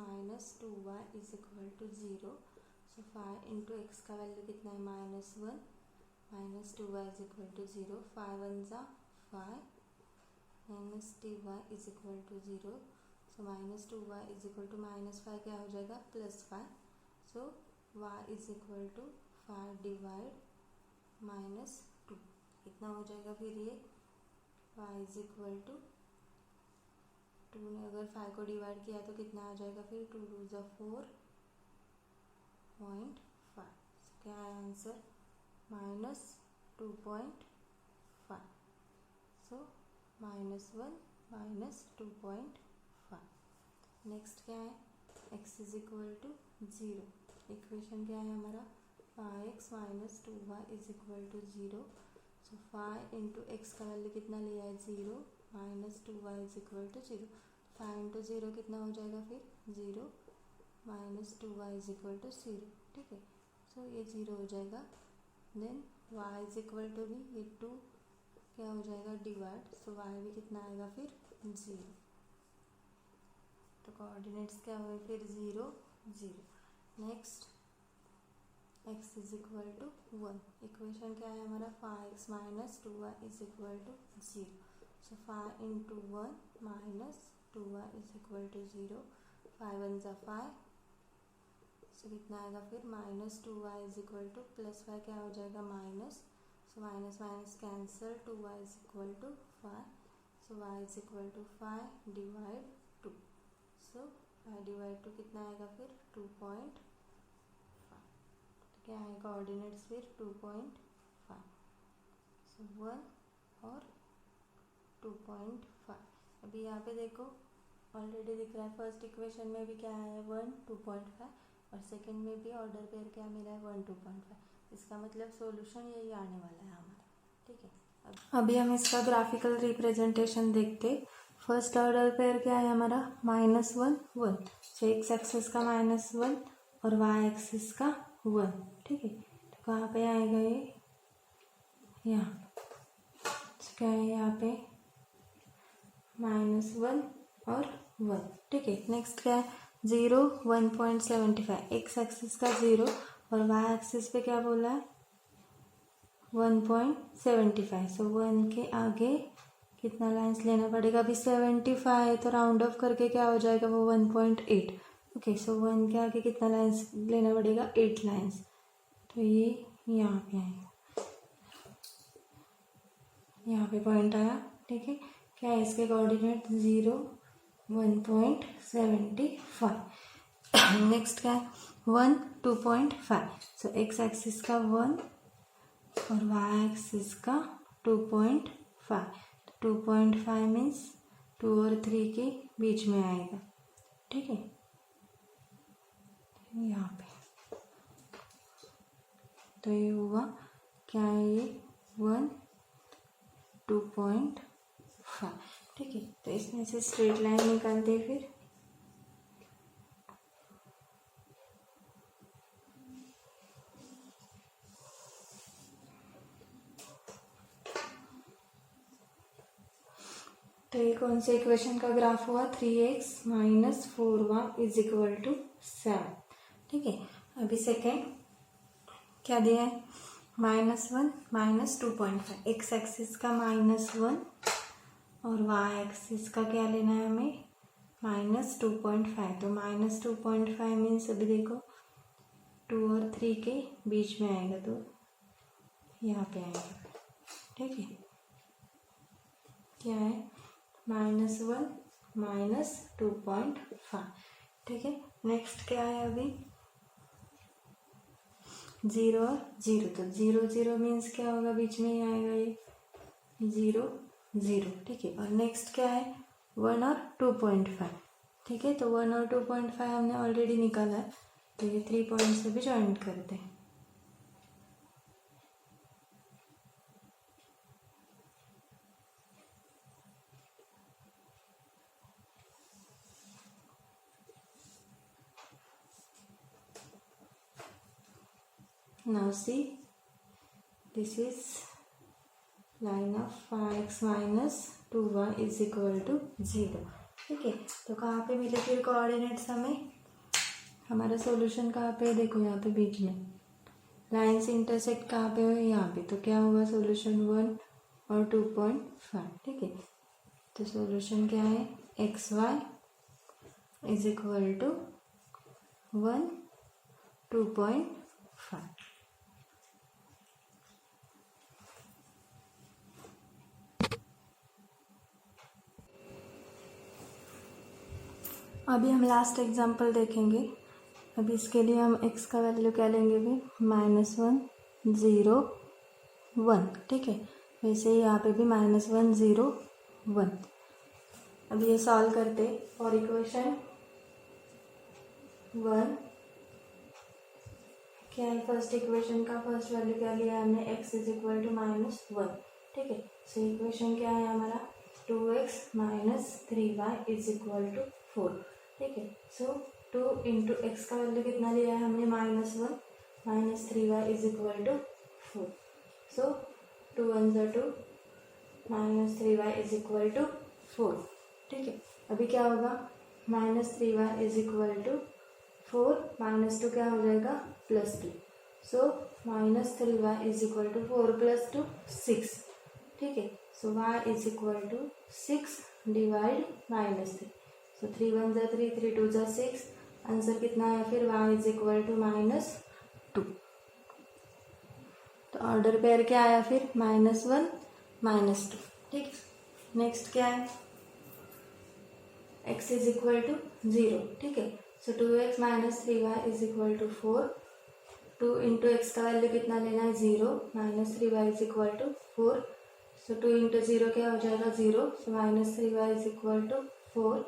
2y is equal to 0। So 5 into x का वैल्यू कितना है, -1 - 2y इज इक्वल टू 0। 5 1 ज़ा 5 -2y is equal to 0। So -2y is equal to -5 क्या हो जाएगा, +5। So y is equal to 5 divide -2 कितना हो जाएगा फिर ये, y इज इक्वल टू 2 ने अगर 5 को डिवाइड किया तो कितना आ जाएगा फिर, 2 2 ज़ा 4.5। क्या है आंसर, -2.5। सो -1 - 2.5। नेक्स्ट क्या है, x is equal to 0। Equation क्या है हमारा, 5x - 2y is equal to 0। So 5 into x का वैल्यू कितना लिया है, 0 - 2y is equal to 0। 5 into 0 कितना हो जाएगा फिर, 0 - 2y इज इक्वल टू 0, ठीक है। सो ये 0 हो जाएगा। Then y is equal to भी ये 2 क्या हो जाएगा, डिवाइड। सो y भी कितना आएगा फिर, 0। तो कोऑर्डिनेट्स क्या हुए फिर, 0 0। Next x is equal to 1। Equation क्या है हमारा, 5x - 2y is equal to 0। So 5 into 1 - 2y is equal to 0। 5 1 ज़ा 5। सो कितना आएगा फिर, -2y इज इक्वल टू +5 क्या हो जाएगा, minus. So minus minus cancel, 2y is equal to 5। So y is equal to 5 divide 2। So 5 divide 2 कितना आएगा फिर, 2.5। क्या है कोऑर्डिनेट्स फिर, 2.5। सो 1 और 2.5। अभी यहाँ पे देखो ऑलरेडी दिख रहा है, फर्स्ट इक्वेशन में भी क्या है, 1 2.5 और सेकंड में भी ऑर्डर पेयर क्या मिला है, 1 2.5। इसका मतलब सॉल्यूशन यही आने वाला है हमारा, ठीक है। अभी हम इसका ग्राफिकल रिप्रेजेंटेशन देखते। फर्स्ट ऑर्डर पेयर क्या है हमारा, -1 1। सो एक्स एक्सिस का -1 और वाई एक्सिस का 1, ठीक है। तो कहाँ पे आएगा ये, यहाँ। तो क्या है यहाँ पे, -1 और 1, ठीक है। नेक्स्ट क्या है, 0 1.75। एक्स एक्सिस का 0 और वाई एक्सिस पे क्या बोला है, 1.75। सो 1 के आगे कितना लाइंस लेना पड़ेगा, अभी 75 है तो राउंड ऑफ करके क्या हो जाएगा वो 1.8। ओके, सो 1 के आगे कितना लाइंस लेना पड़ेगा, 8 लाइंस। तो ये यहाँ पे आएगा, यहाँ पे पॉइंट आया, ठीक है। क्या है इसके कोऑर्डिनेट, 0 1.75। नेक्स्ट क्या है, 1 2.5। सो एक्स एक्सिस का 1 और वाई एक्सिस का 2.5। 2.5 मीन्स 2 और 3 के बीच में आएगा, ठीक है, यहाँ पे। तो ये हुआ क्या है, ये 1 2.5, ठीक है। तो इसमें से स्ट्रेट लाइन निकालते हैं फिर। तो ये कौन से इक्वेशन का ग्राफ हुआ, 3x - 4y is equal to 7, ठीक है। अभी सेकेंड क्या दिया है, -1 - 2.5। एक्स एक्सिस का -1 और वाई एक्सिस का क्या लेना है हमें, -2.5। तो -2.5 मीन्स अभी देखो 2 और 3 के बीच में आएगा, तो यहाँ पे आएगा, ठीक है। क्या है, -1 - 2.5, ठीक है। नेक्स्ट क्या है अभी, 0 और 0। तो 0 0 मीन्स क्या होगा, बीच में ही आएगा ये 0 0, ठीक है। और नेक्स्ट क्या है, 1 और 2.5, ठीक है। तो 1 और 2.5 हमने ऑलरेडी निकाला है, तो ये 3 पॉइंट से भी ज्वाइन करते हैं। Now see this is line of 5x minus 2y is equal to 0। ठीक है, तो कहाँ पे मिले फिर कोऑर्डिनेट्स हमें? हमारा सॉल्यूशन कहाँ पे है? देखो यहाँ पे बीच में लाइन्स इंटरसेक्ट कहाँ पे है? यहाँ पे। तो क्या होगा सॉल्यूशन 1 और 2.5। ठीक है, तो सॉल्यूशन क्या है? xy is equal to 1 2.5। अभी हम लास्ट एग्जांपल देखेंगे। अभी इसके लिए हम x का वैल्यू क्या लेंगे? भी -1 0 1। ठीक है, वैसे ही यहाँ पे भी -1 0 1। अब ये सॉल्व करते फॉर इक्वेशन 1। क्या है फर्स्ट इक्वेशन का फर्स्ट वैल्यू क्या लिया है हमने? x is equal to -1। ठीक है, सो इक्वेशन क्या है हमारा? 2x minus 3y is equal to 4। ठीक है, सो 2 इंटू एक्स का वैल्यू कितना लिया है हमने? -1 minus 3y is equal to 4। So 2 1 ज़ा 2 minus 3y is equal to 4। ठीक है, अभी क्या होगा? -3y इज इक्वल टू 4 -2 क्या हो जाएगा? +2। So -3y is equal to 4 + 2 6। ठीक है, so y is equal to 6 divide -3। So 3 1 ज़ा 3 3 2 ज़ा 6। आंसर कितना है फिर? y is equal to -2। तो ऑर्डर पेयर क्या आया फिर? -1 -2। ठीक, नेक्स्ट क्या है? x is equal to 0। ठीक है, so 2x minus 3y is equal to 4। 2 into x का वैल्यू कितना लेना है? 0 minus 3y is equal to 4। So 2 into 0 क्या हो जाएगा? 0। So -3y is equal to 4।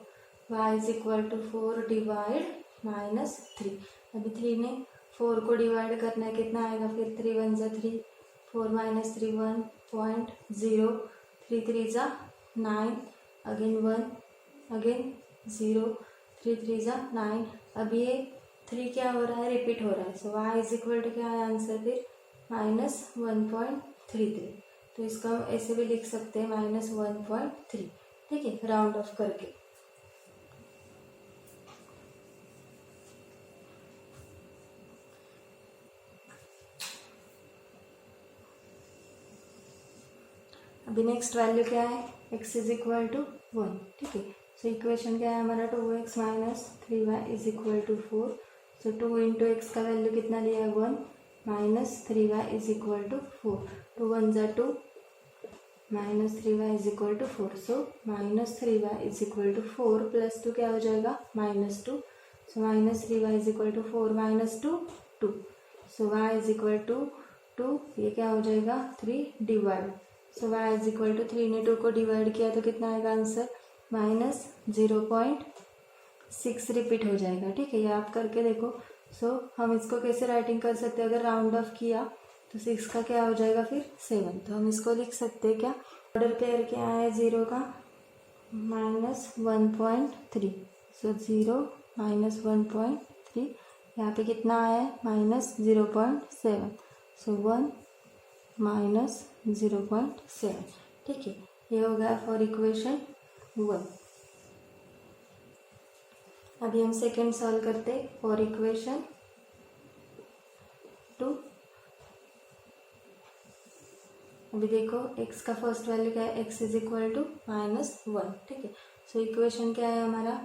y is equal to 4 divide -3। अभी 3 ने 4 को डिवाइड करना है, कितना आएगा फिर? 3 1 ज़ा 3 4 माइनस 3 1.0 3 3 ज़ा 9 अगेन 1 अगेन 0 3 3 ज़ा 9। अब ये 3 क्या हो रहा है? रिपीट हो रहा है। So y is equal to क्या है आंसर फिर? -1.33। तो इसको हम ऐसे भी लिख सकते हैं -1.3। ठीक है, राउंड ऑफ करके। अभी नेक्स्ट वैल्यू क्या है? x is equal to 1। ठीक है, सो इक्वेशन क्या है हमारा? 2x minus 3y is equal to 4। So 2 into x का वैल्यू कितना लिया है? 1 minus 3y is equal to 4। 2 1 ज़ा 2 minus 3y is equal to 4। So -3y is equal to 4 + 2 क्या हो जाएगा? -2। So -3y is equal to 4 - 2 2। So y is equal to 2, ये क्या हो जाएगा? 3 divide. So y is equal to 3 ने 2 को डिवाइड किया तो कितना आएगा आंसर? -0.6 रिपीट हो जाएगा। ठीक है, ये आप करके देखो। सो हम इसको कैसे राइटिंग कर सकते हैं? अगर राउंड ऑफ किया तो 6 का क्या हो जाएगा फिर? 7। तो हम इसको लिख सकते हैं क्या? ऑर्डर पेयर क्या है 0 का? -1.3। सो 0 -1.3। यहाँ पे कितना आया है? -0.7। सो 1 -0.7। ठीक है, ये हो गया फॉर इक्वेशन 1। अभी हम सेकेंड सॉल्व करते फॉर इक्वेशन 2। अभी देखो x का फर्स्ट वैल्यू क्या है? x is equal to -1। ठीक है, सो इक्वेशन क्या है हमारा?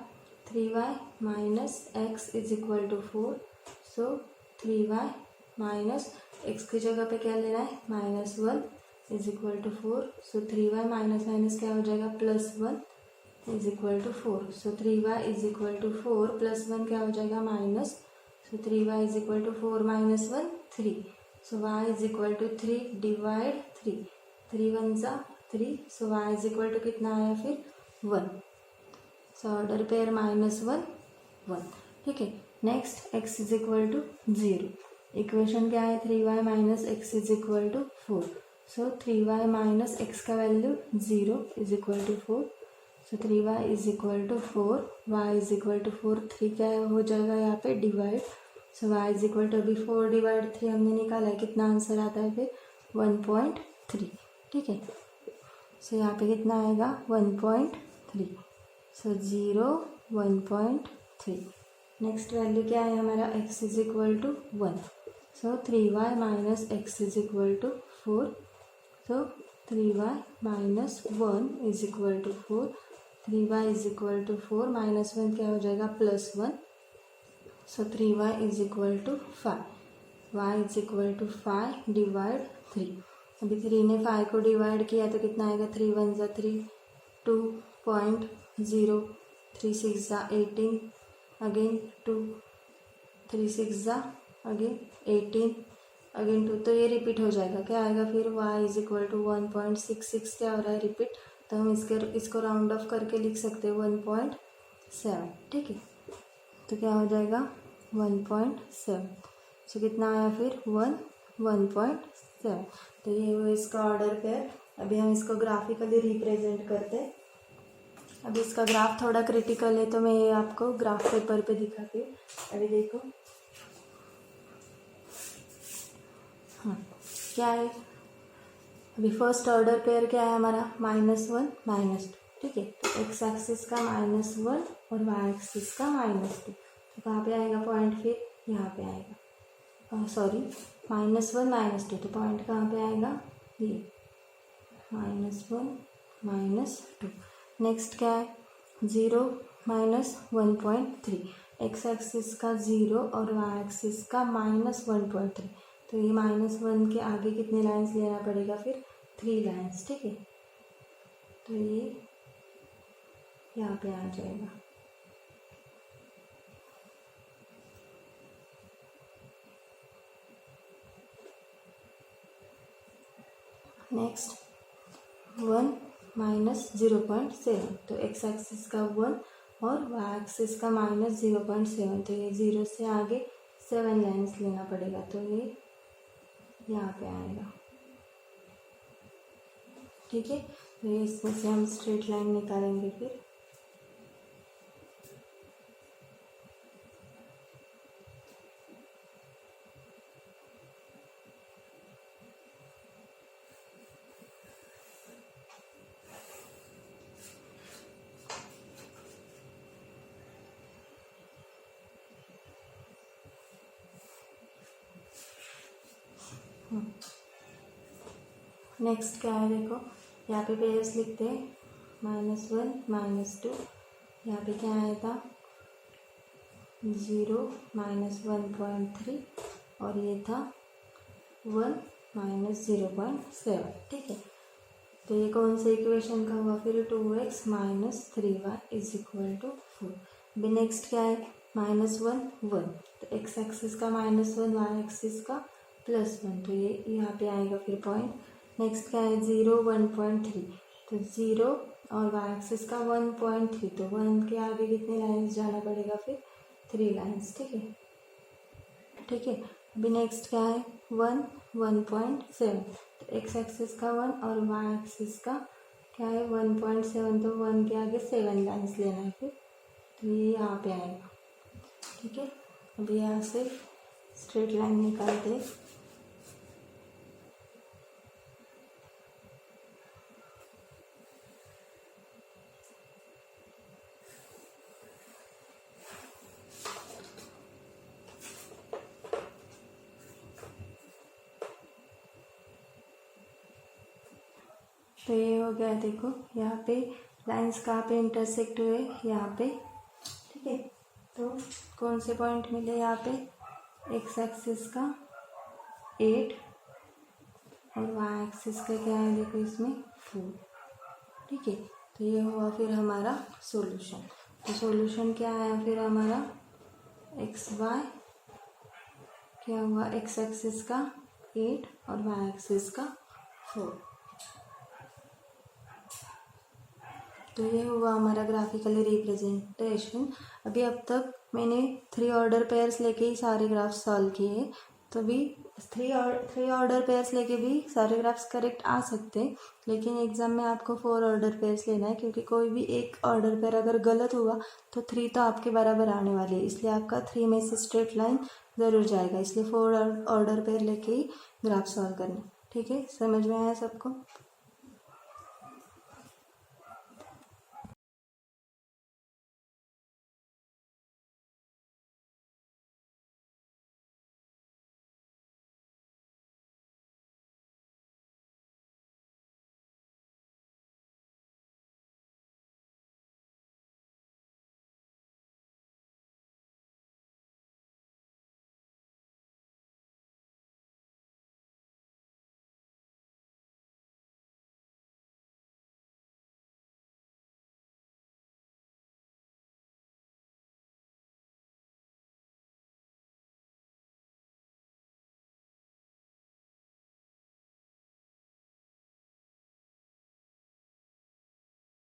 3y minus x is equal to 4। So 3y minus x की जगह पे क्या लेना है? -1 is equal to 4। So 3y minus minus क्या हो जाएगा? +1 is equal to 4। So 3y is equal to 4 +1 क्या हो जाएगा? Minus. So 3y is equal to 4 - 1 3। So y is equal to 3 divide 3। 3 1 ज़ा 3। So y is equal to कितना आया फिर? 1। So order pair -1 1। ठीक है, next x is equal to 0। Equation क्या है? 3y minus x is equal to 4। So 3y minus x का value 0 is equal to 4। So 3y is equal to 4, y is equal to 4। 3 क्या हो जाएगा यहाँ पे? Divide so y is equal to अभी 4/3 हमने निकाला है, कितना आंसर आता है फिर 1.3। ठीक है, सो यहाँ पे कितना आएगा 1.3। सो 0 1.3। नेक्स्ट वैल्यू क्या है हमारा x is equal to 1। So 3y minus x is equal to 4। So 3y minus 1 is equal to 4। 3y is equal to 4 minus 1 क्या हो जाएगा +1। So 3y is equal to 5। y is equal to 5 divide 3। अभी 3 ने 5 को divide किया तो कितना आएगा 3 1 ज़ा 3 2.0 3 6 ज़ा 18 अगेन 2 3 6 ज़ा अगेन 18 अगेन 2, तो ये रिपीट हो जाएगा। क्या आएगा फिर y इज इक्वल टू 1.66 क्या हो रहा है रिपीट, तो हम इसको राउंड ऑफ करके लिख सकते हैं 1.7। ठीक है, तो क्या हो जाएगा 1.7। सो कितना आया फिर 1.7। तो ये हुआ इसका ऑर्डर पेयर। अभी हम इसको ग्राफिकली रिप्रेजेंट करते हैं। अभी इसका ग्राफ थोड़ा क्रिटिकल है तो मैं ये आपको ग्राफ पेपर पे दिखाती हूँ। अभी देखो हाँ क्या है, अभी फर्स्ट ऑर्डर पेयर क्या है हमारा -1 -2। ठीक है, तो x एक्सिस का -1 और y एक्सिस का -2। तो कहाँ पे आएगा पॉइंट फिर यहाँ पे आएगा, सॉरी -1 -2, तो पॉइंट कहाँ पे आएगा ये -1 -2। नेक्स्ट क्या है 0 -1.3। x एक्सिस का 0 और y एक्सिस का -1.3। तो ये -1 के आगे कितने लाइंस लेना पड़ेगा फिर 3 लाइंस। ठीक है, तो ये यहाँ पे आ जाएगा। नेक्स्ट 1 -0.7, तो x एक्सिस का 1 और y एक्सिस का -0.7, तो ये 0 से आगे 7 लाइन्स लेना पड़ेगा, तो ये यहाँ पे आएगा। ठीक है, तो ये इसमें से हम स्ट्रेट लाइन निकालेंगे फिर। नेक्स्ट क्या है देखो, यहाँ पे पेयर्स लिखते हैं -1 -2। यहाँ पे क्या आया था 0 -1.3 और ये था 1 -0.7। ठीक है, तो ये कौन से इक्वेशन का हुआ फिर 2x - 3y is equal to 4। अभी नेक्स्ट क्या है -1 1, तो x एक्सिस का -1 y एक्सिस का +1, तो ये यहाँ पे आएगा फिर पॉइंट। नेक्स्ट क्या है 0 1.3, तो 0 और y एक्सिस का 1.3, तो 1 के आगे कितने लाइंस जाना पड़ेगा फिर 3 लाइंस। ठीक है, ठीक है। अभी नेक्स्ट क्या है 1 1.7, तो x एक्सिस का 1 और y एक्सिस का क्या है 1.7, तो 1 के आगे 7 लाइंस लेना है फिर, तो ये यहाँ पे आएगा। ठीक है, अभी यहाँ से स्ट्रेट लाइन निकालते हैं। तो ये हो गया, देखो यहाँ पे लाइंस कहाँ पे इंटरसेक्ट हुए, यहाँ पे। ठीक है, तो कौन से पॉइंट मिले यहाँ पे, एक्स एक्सिस का 8 और वाई एक्सिस का क्या है देखो इसमें 4। ठीक है, तो ये हुआ फिर हमारा सॉल्यूशन। तो सॉल्यूशन क्या आया फिर हमारा एक्स वाई क्या हुआ, एक्स एक्सिस का 8 और वाई एक्सिस का 4। तो ये हुआ हमारा ग्राफिकली रिप्रेजेंटेशन। अभी अब तक मैंने 3 ऑर्डर पेयर्स लेके ही सारे ग्राफ्स सॉल्व किए, तो भी 3 ऑर्डर पेयर्स लेके भी सारे ग्राफ्स करेक्ट आ सकते हैं, लेकिन एग्जाम में आपको 4 ऑर्डर पेयर्स लेना है, क्योंकि कोई भी एक ऑर्डर पेयर अगर गलत हुआ तो 3 तो आपके बराबर आने वाले हैं, इसलिए आपका 3 में से स्ट्रेट लाइन ज़रूर जाएगा, इसलिए 4 ऑर्डर पेयर लेके ही ग्राफ सॉल्व करना। ठीक है, समझ में आया सबको?